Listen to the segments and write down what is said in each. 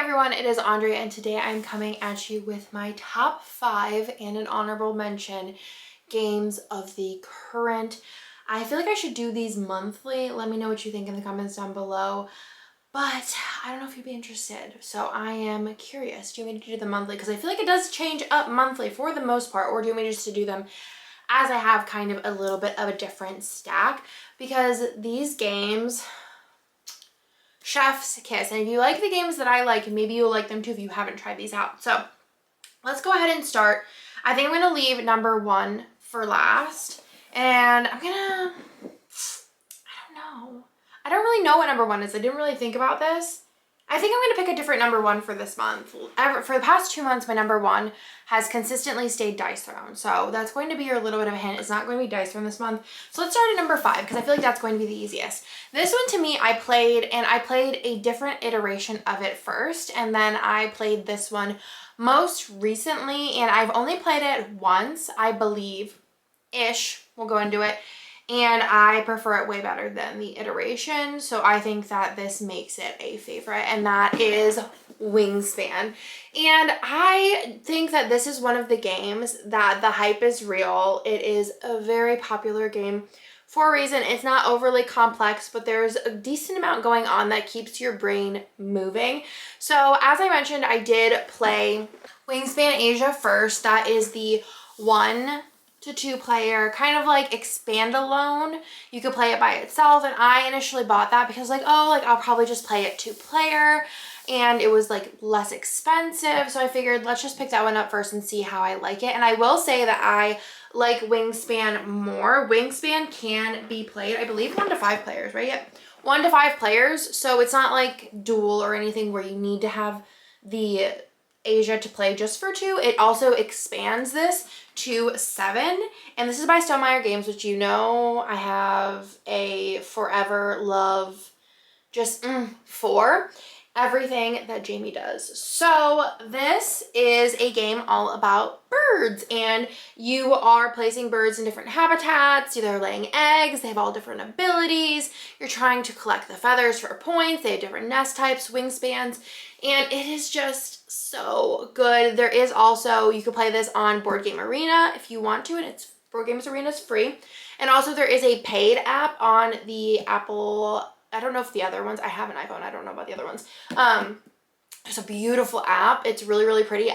everyone, it is Andrea and today I'm coming at you with my top 5 and an honorable mention games of the current. I feel like I should do these monthly. Let me know what you think in the comments down below, but I don't know if you'd be interested. So I am curious, do you want me to do the monthly? Because I feel like it does change up monthly for the most part, or do you want me just to do them as I have kind of a little bit of a different stack? Because these games, chef's kiss. And if you like the games that I like, maybe you'll like them too if you haven't tried these out. So let's go ahead and start. I think I'm going to leave number 1 for last. And I don't know. I don't really know what number 1 is. I didn't really think about this. I think I'm going to pick a different number 1 for this month. For the past 2 months, my number 1 has consistently stayed Dice Throne. So that's going to be your little bit of a hint. It's not going to be Dice Throne this month. So let's start at number 5 because I feel like that's going to be the easiest. This one to me, I played a different iteration of it first. And then I played this one most recently. And I've only played it once, I believe-ish. We'll go into it. And I prefer it way better than the iteration. So I think that this makes it a favorite, and that is Wingspan. And I think that this is one of the games that the hype is real. It is a very popular game for a reason. It's not overly complex, but there's a decent amount going on that keeps your brain moving. So as I mentioned, I did play Wingspan Asia first. That is the 1 to 2 player, kind of like expand alone. You could play it by itself, and I initially bought that because I'll probably just play it 2 player, and it was like less expensive. So I figured let's just pick that one up first and see how I like it. And I will say that I like Wingspan more. Wingspan can be played, I believe, 1 to 5 players, right? Yep. 1 to 5 players. So it's not like dual or anything where you need to have the Asia to play just for 2. It also expands this to 7, and this is by Stonemaier Games, which you know I have a forever love just for everything that Jamie does. So this is a game all about birds, and you are placing birds in different habitats. They're laying eggs, they have all different abilities. You're trying to collect the feathers for points. They have different nest types, wingspans, and it is just so good. There is also, you can play this on Board Game Arena if you want to, and it's Board Games Arena is free. And also there is a paid app on the Apple, I don't know if the other ones, I have an iPhone, I don't know about the other ones. It's a beautiful app. It's really, really pretty.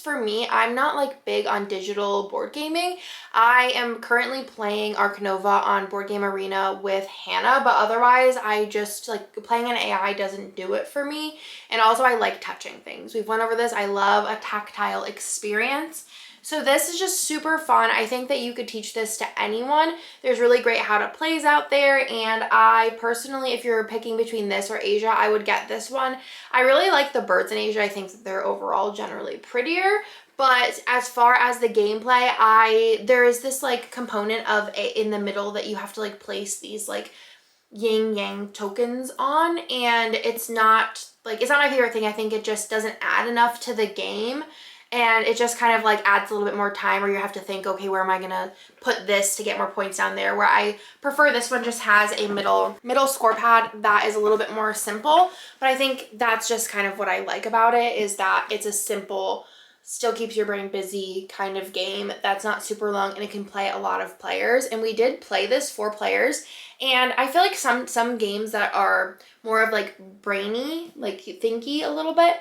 For me, I'm not like big on digital board gaming. I am currently playing Arcanova on Board Game Arena with Hannah, but otherwise I just like playing an AI doesn't do it for me. And also I like touching things. We've went over this. I love a tactile experience. So this is just super fun. I think that you could teach this to anyone. There's really great how to plays out there, and I personally, if you're picking between this or Asia, I would get this one. I really like the birds in Asia. I think that they're overall generally prettier, but as far as the gameplay, there is this like component of in the middle that you have to like place these like yin yang tokens on, and it's not my favorite thing. I think it just doesn't add enough to the game. And it just kind of like adds a little bit more time where you have to think, okay, where am I gonna put this to get more points down there? Where I prefer this one just has a middle score pad that is a little bit more simple. But I think that's just kind of what I like about it, is that it's a simple, still keeps your brain busy kind of game that's not super long, and it can play a lot of players. And we did play this 4 players. And I feel like some games that are more of like brainy, like thinky a little bit,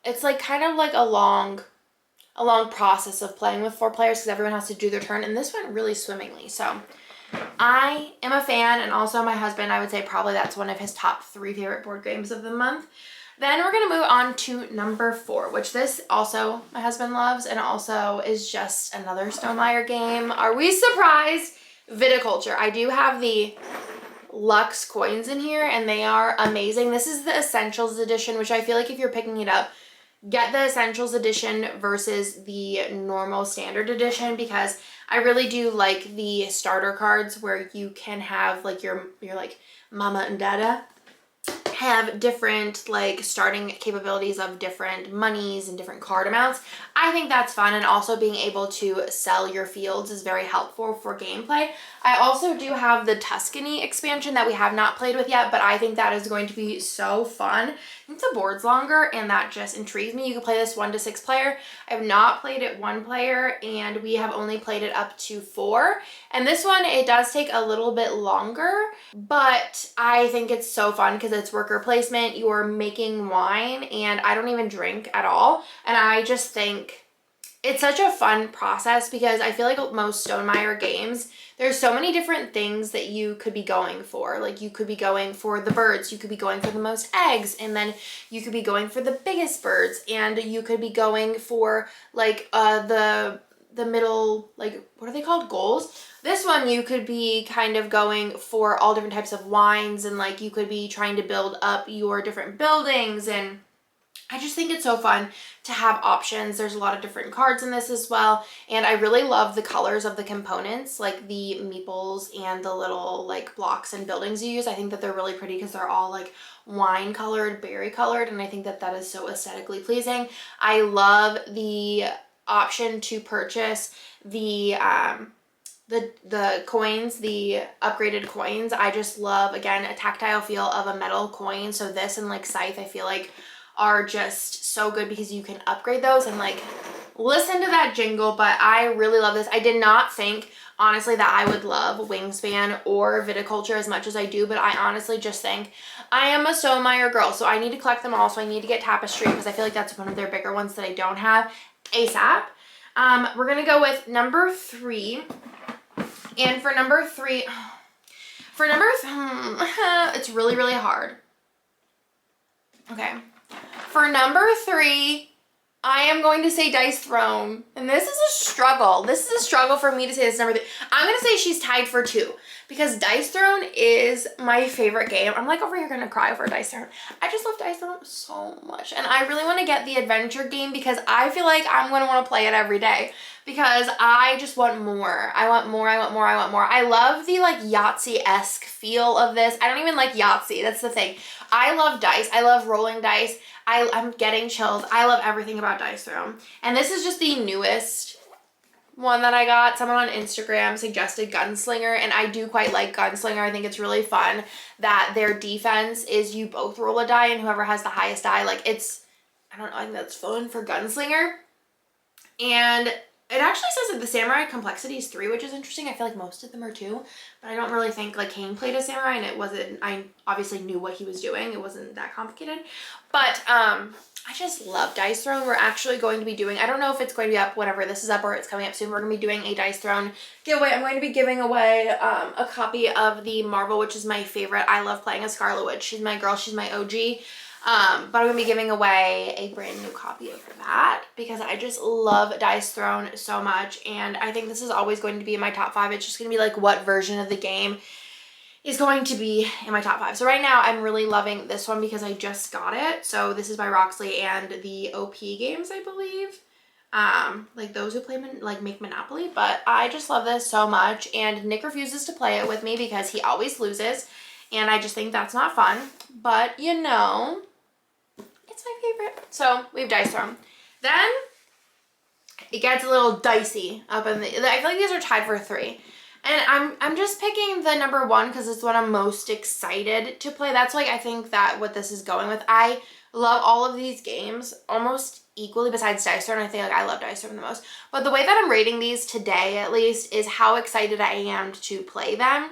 it's like kind of like a long process of playing with 4 players because everyone has to do their turn, and this went really swimmingly. So I am a fan, and also my husband, I would say probably that's one of his top 3 favorite board games of the month. Then we're going to move on to number 4, which this also my husband loves, and also is just another Stonemaier game. Are we surprised? Viticulture. I do have the Lux coins in here, and they are amazing. This is the Essentials edition, which I feel like if you're picking it up, get the Essentials edition versus the normal standard edition, because I really do like the starter cards where you can have like your like mama and dada have different like starting capabilities of different monies and different card amounts. I think that's fun, and also being able to sell your fields is very helpful for gameplay. I also do have the Tuscany expansion that we have not played with yet, but I think that is going to be so fun think the board's longer, and that just intrigues me. You can play this 1 to 6 player. I have not played it 1 player, and we have only played it up to 4. And this one, it does take a little bit longer, but I think it's so fun because it's worker placement. You're making wine, and I don't even drink at all. And I just think it's such a fun process because I feel like most Stonemaier games, there's so many different things that you could be going for. Like you could be going for the birds, you could be going for the most eggs, and then you could be going for the biggest birds, and you could be going for like the middle, like what are they called? Goals. This one you could be kind of going for all different types of wines, and like you could be trying to build up your different buildings, and I just think it's so fun to have options. There's a lot of different cards in this as well. And I really love the colors of the components, like the meeples and the little like blocks and buildings you use. I think that they're really pretty because they're all like wine colored, berry colored. And I think that that is so aesthetically pleasing. I love the option to purchase the coins, the upgraded coins. I just love, again, a tactile feel of a metal coin. So this and like Scythe, I feel like are just so good because you can upgrade those and like listen to that jingle. But I really love this. I did not think honestly that I would love Wingspan or Viticulture as much as I do, but I honestly just think I am a Stonemaier girl, so I need to collect them all. So I need to get Tapestry because I feel like that's one of their bigger ones that I don't have ASAP. We're gonna go with number 3, and for number 3, it's really hard. Okay. For number 3, I am going to say Dice Throne. And this is a struggle. This is a struggle for me to say this number 3. I'm going to say she's tied for 2 because Dice Throne is my favorite game. I'm like over here going to cry over Dice Throne. I just love Dice Throne so much. And I really want to get the adventure game because I feel like I'm going to want to play it every day because I just want more. I want more. I love the like Yahtzee-esque feel of this. I don't even like Yahtzee. That's the thing. I love dice. I love rolling dice. I'm getting chills. I love everything about Dice Throne. And this is just the newest one that I got. Someone on Instagram suggested Gunslinger, and I do quite like Gunslinger. I think it's really fun that their defense is you both roll a die, and whoever has the highest die, like it's, I don't know, I think that's fun for Gunslinger. And it actually says that the samurai complexity is 3, which is interesting. I feel like most of them are 2, but I don't really think like Kane played a samurai, and it wasn't, I obviously knew what he was doing. It wasn't that complicated, but I just love Dice Throne. We're actually going to be doing, I don't know if it's going to be up whenever this is up or it's coming up soon. We're going to be doing a Dice Throne giveaway. I'm going to be giving away a copy of the Marvel, which is my favorite. I love playing as Scarlet Witch. She's my girl. She's my OG. But I'm going to be giving away a brand new copy of that because I just love Dice Throne so much. And I think this is always going to be in my top 5. It's just going to be like what version of the game is going to be in my top 5. So right now I'm really loving this one because I just got it. So this is by Roxley and the OP games, I believe. Like those who play, make Monopoly. But I just love this so much. And Nick refuses to play it with me because he always loses. And I just think that's not fun. But, you know, it's my favorite. So we have Dice Throne. Then it gets a little dicey up in the, I feel like these are tied for 3. And I'm just picking the number 1 because it's what I'm most excited to play. That's like, I think that what this is going with. I love all of these games almost equally besides Dice Throne. I think like I love Dice Throne the most. But the way that I'm rating these today, at least, is how excited I am to play them.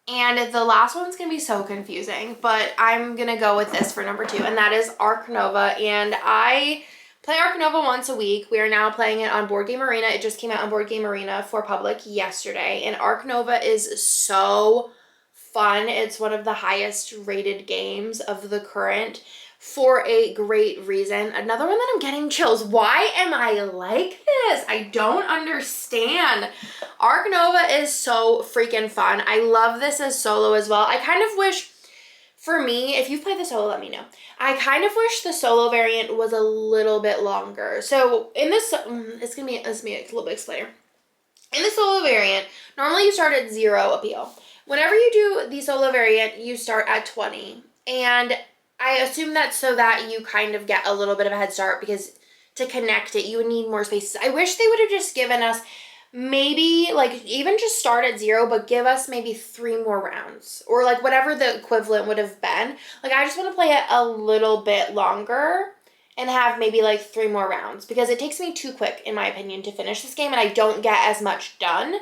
And the last one's going to be so confusing, but I'm going to go with this for number 2, and that is Ark Nova. And I play Ark Nova once a week. We are now playing it on Board Game Arena. It just came out on Board Game Arena for public yesterday, and Ark Nova is so fun. It's one of the highest rated games of the current for a great reason. Another one that I'm getting chills. Why am I like this? I don't understand. Ark Nova is so freaking fun. I love this as solo as well. I kind of wish, for me, if you've played the solo, let me know. I kind of wish the solo variant was a little bit longer. So in this, it's gonna be a little bit explainer. In the solo variant, normally you start at 0 appeal. Whenever you do the solo variant, you start at 20. And I assume that's so that you kind of get a little bit of a head start because to connect it, you would need more spaces. I wish they would have just given us maybe like even just start at 0, but give us maybe 3 more rounds or like whatever the equivalent would have been. Like I just want to play it a little bit longer and have maybe like 3 more rounds because it takes me too quick, in my opinion, to finish this game and I don't get as much done.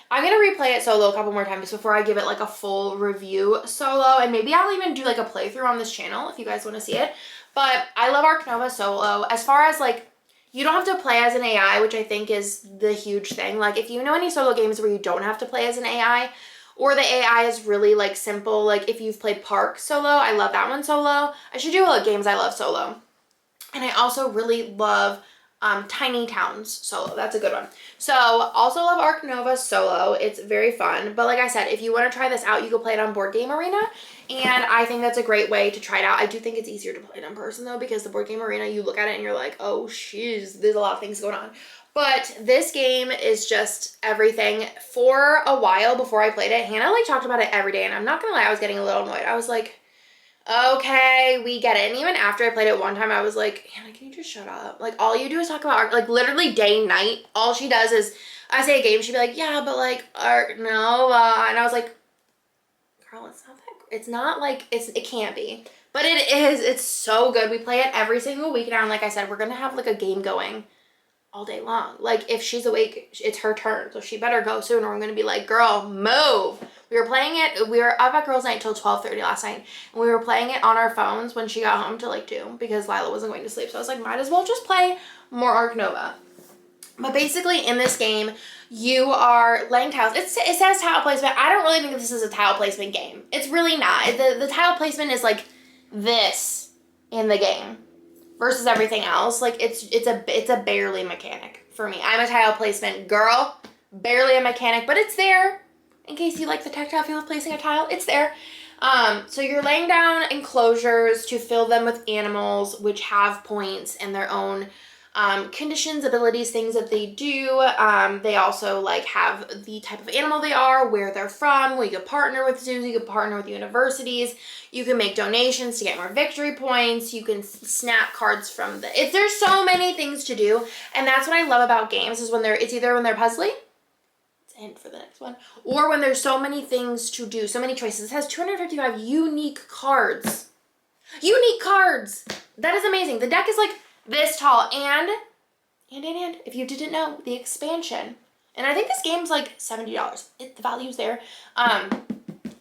I'm going to replay it solo a couple more times before I give it like a full review solo, and maybe I'll even do like a playthrough on this channel if you guys want to see it. But I love Ark Nova solo. As far as like, you don't have to play as an AI, which I think is the huge thing. Like if you know any solo games where you don't have to play as an AI, or the AI is really like simple, like if you've played Park solo, I love that one solo. I should do a games I love solo. And I also really love Tiny Towns solo. That's a good one. So also love Ark Nova solo. It's very fun. But like I said, if you want to try this out, you can play it on Board Game Arena. And I think that's a great way to try it out. I do think it's easier to play it in person though, because the Board Game Arena, you look at it and you're like, oh jeez, there's a lot of things going on. But this game is just everything. For a while before I played it, Hannah like talked about it every day. And I'm not gonna lie, I was getting a little annoyed. I was like, okay, we get it. And even after I played it one time, I was like, Hannah, can you just shut up? Like, all you do is talk about Ark, like, literally day and night. All she does is, I say a game, she'd be like, yeah, but, like, Ark Nova. And I was like, girl, it's not that, it's not, like, it can't be. But it is. It's so good. We play it every single week now. And like I said, we're going to have, like, a game going all day long. Like, if she's awake, it's her turn. So she better go soon or I'm going to be like, girl, move. We were playing it. We were up at girls' night till 12:30 last night. And we were playing it on our phones when she got home till like 2 because Lila wasn't going to sleep. So I was like, might as well just play more Ark Nova. But basically in this game, you are laying tiles. It says tile placement. I don't really think this is a tile placement game. It's really not. The tile placement is like this in the game versus everything else. Like it's a barely mechanic for me. I'm a tile placement girl, barely a mechanic, but it's there. In case you like the tactile feel of placing a tile, it's there. So you're laying down enclosures to fill them with animals which have points and their own conditions, abilities, things that they do. They also like have the type of animal they are, where they're from. Well, you could partner with zoos, you could partner with universities, you can make donations to get more victory points, you can snap cards from there's so many things to do. And that's what I love about games is it's either when they're puzzly, and for the next one, or when there's so many things to do, so many choices. It has 255 unique cards. Unique cards! That is amazing. The deck is like this tall, and if you didn't know, the expansion, and I think this game's like $70. The value's there.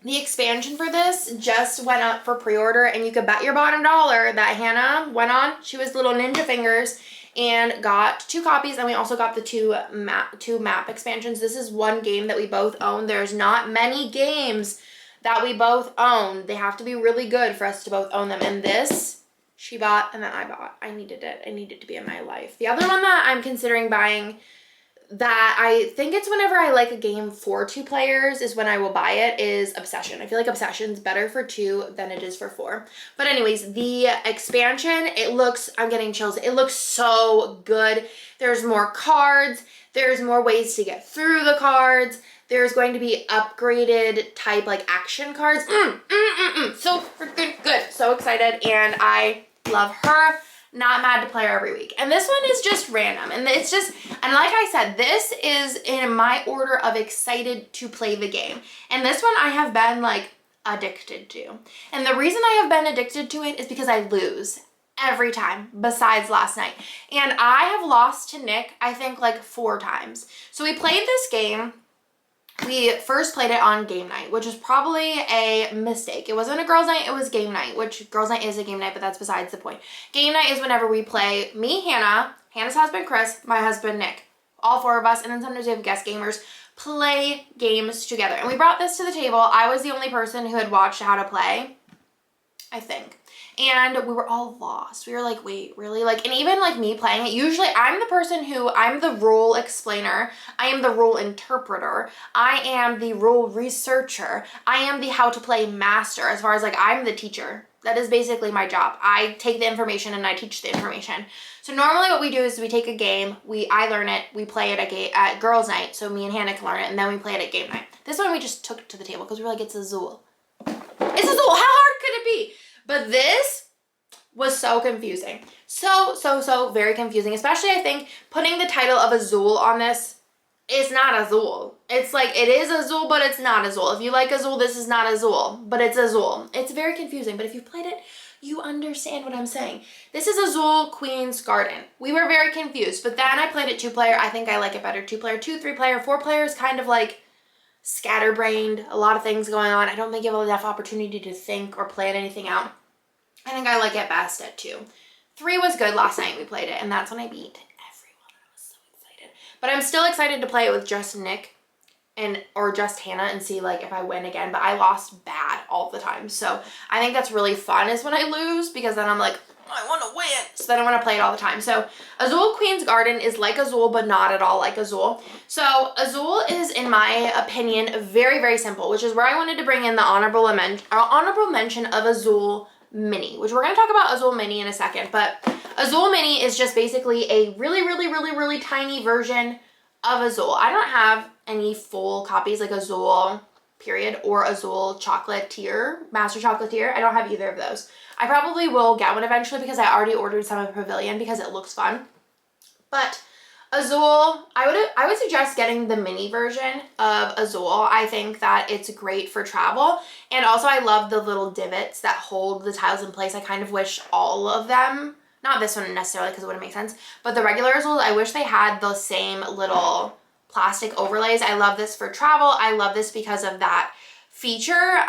The expansion for this just went up for pre-order, and you could bet your bottom dollar that Hannah went on. She was little ninja fingers and got 2 copies, and we also got the two map expansions. This is one game that we both own. There's not many games that we both own. They have to be really good for us to both own them. And this, she bought, and then I bought. I needed it. I needed to be in my life. The other one that I'm considering buying, that I think it's whenever I like a game for 2 players is when I will buy it, is Obsession. I feel like Obsession's better for 2 than it is for 4. But anyways, the expansion, I'm getting chills. It looks so good. There's more cards. There's more ways to get through the cards. There's going to be upgraded type like action cards. So freaking good. So excited. And I love her. Not mad to play her every week. And this one is just random. And it's just, and like I said, this is in my order of excited to play the game. And this one I have been like addicted to. And the reason I have been addicted to it is because I lose every time besides last night. And I have lost to Nick, I think like 4 times. So we played this game. We first played it on game night, which is probably a mistake. It wasn't a girls' night, it was game night, which girls' night is a game night, but that's besides the point. Game night is whenever we play me, Hannah's husband, Chris, my husband, Nick, all 4 of us, and then sometimes we have guest gamers, play games together. And we brought this to the table. I was the only person who had watched how to play, I think. And we were all lost. We were like, wait, really? Like, and even like me playing it, usually I'm the rule explainer. I am the rule interpreter. I am the rule researcher. I am the how to play master, as far as like, I'm the teacher. That is basically my job. I take the information and I teach the information. So normally what we do is we take a game, I learn it, we play it at girls' night, so me and Hannah can learn it, and then we play it at game night. This one we just took to the table because we were like, it's Azul. It's Azul. How hard could it be? But this was so confusing. So very confusing. Especially, I think, putting the title of Azul on this it's not Azul. It's like, it is Azul, but it's not Azul. If you like Azul, this is not Azul, but it's Azul. It's very confusing, but if you've played it, you understand what I'm saying. This is Azul Queen's Garden. We were very confused, but then I played it 2-player. I think I like it better 2-player. 2, 3-player, 4-player is kind of like scatterbrained, a lot of things going on. I don't think you have enough opportunity to think or plan anything out. I think I like it best at 2. 3 was good last night we played it, and that's when I beat everyone. I was so excited. But I'm still excited to play it with just Nick or just Hannah and see like if I win again. But I lost bad all the time. So I think that's really fun is when I lose, because then I'm like, I want to win. So then I want to play it all the time. So Azul Queen's Garden is like Azul, but not at all like Azul. So Azul is, in my opinion, very, very simple, which is where I wanted to bring in the honorable mention of Azul Mini, which we're going to talk about Azul Mini in a second. But Azul Mini is just basically a really, really, really, really tiny version of Azul. I don't have any full copies like Azul period or Azul Chocolatier, Master Chocolatier. I don't have either of those. I probably will get one eventually because I already ordered some at Pavilion because it looks fun. But Azul, I would suggest getting the mini version of Azul. I think that it's great for travel. And also I love the little divots that hold the tiles in place. I kind of wish all of them, not this one necessarily because it wouldn't make sense, but the regular Azul, I wish they had the same little plastic overlays. I love this for travel. I love this because of that feature.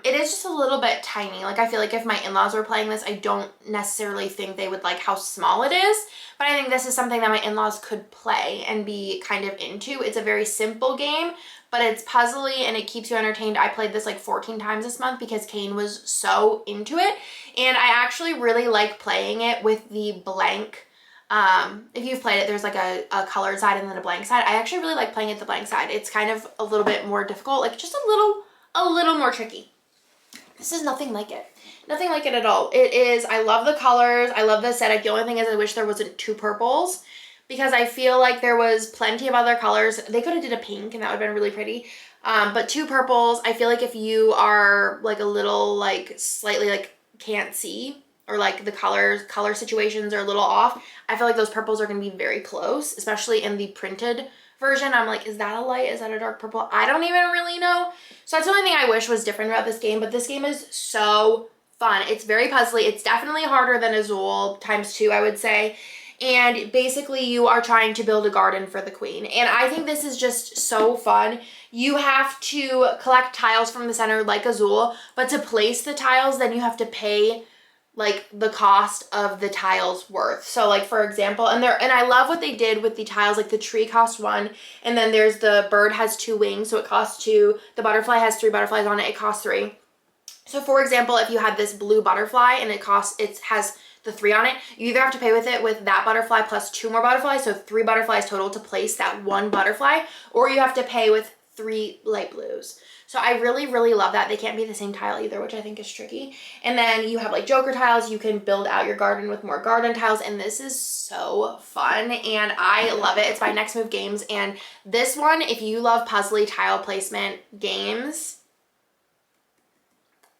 It is just a little bit tiny. Like I feel like if my in-laws were playing this, I don't necessarily think they would like how small it is, but I think this is something that my in-laws could play and be kind of into. It's a very simple game, but it's puzzly and it keeps you entertained. I played this like 14 times this month because Kane was so into it, and I actually really like playing it with the blank. If you've played it, there's like a colored side and then a blank side. I actually really like playing it the blank side. It's kind of a little bit more difficult, like just a little more tricky. This is nothing like it. Nothing like it at all. It is, I love the colors. I love the aesthetic. The only thing is I wish there wasn't 2 purples because I feel like there was plenty of other colors. They could have did a pink and that would have been really pretty. But 2 purples, I feel like if you are like a little like slightly like can't see, or like the color situations are a little off, I feel like those purples are going to be very close, especially in the printed version. I'm like, is that a light? Is that a dark purple? I don't even really know. So that's the only thing I wish was different about this game, but this game is so fun. It's very puzzly. It's definitely harder than Azul ×2, I would say. And basically you are trying to build a garden for the queen. And I think this is just so fun. You have to collect tiles from the center like Azul, but to place the tiles, then you have to pay like the cost of the tiles worth. So like for example, and I love what they did with the tiles, like the tree cost 1, and then there's the bird has 2 wings, so it costs 2. The butterfly has 3 butterflies on it, it costs 3. So for example, if you had this blue butterfly and it has the 3 on it, you either have to pay with it with that butterfly plus 2 more butterflies, so 3 butterflies total to place that 1 butterfly, or you have to pay with 3 light blues. So I really, really love that. They can't be the same tile either, which I think is tricky. And then you have like joker tiles. You can build out your garden with more garden tiles. And this is so fun and I love it. It's by Next Move Games. And this one, if you love puzzly tile placement games,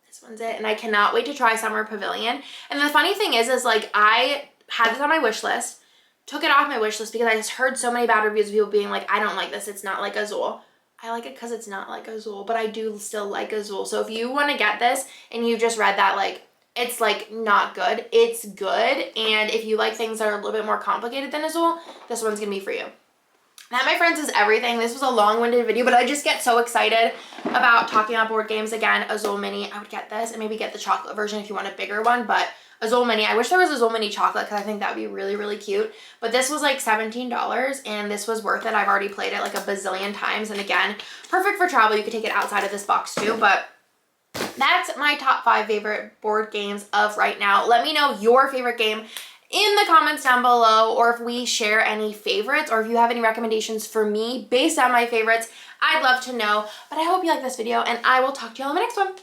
this one's it. And I cannot wait to try Summer Pavilion. And the funny thing is like I had this on my wish list, took it off my wish list because I just heard so many bad reviews of people being like, I don't like this. It's not like Azul. I like it because it's not like Azul, but I do still like Azul. So if you want to get this and you just read that, like, it's like not good, it's good. And if you like things that are a little bit more complicated than Azul, this one's going to be for you. That, my friends, is everything. This was a long-winded video, but I just get so excited about talking about board games again. Azul Mini, I would get this and maybe get the chocolate version if you want a bigger one, but Azul Mini, I wish there was Azul Mini chocolate because I think that would be really, really cute. But this was like $17 and this was worth it. I've already played it like a bazillion times. And again, perfect for travel. You could take it outside of this box too, but that's my top 5 favorite board games of right now. Let me know your favorite game in the comments down below, or if we share any favorites, or if you have any recommendations for me based on my favorites, I'd love to know. But I hope you like this video and I will talk to you all in the next one.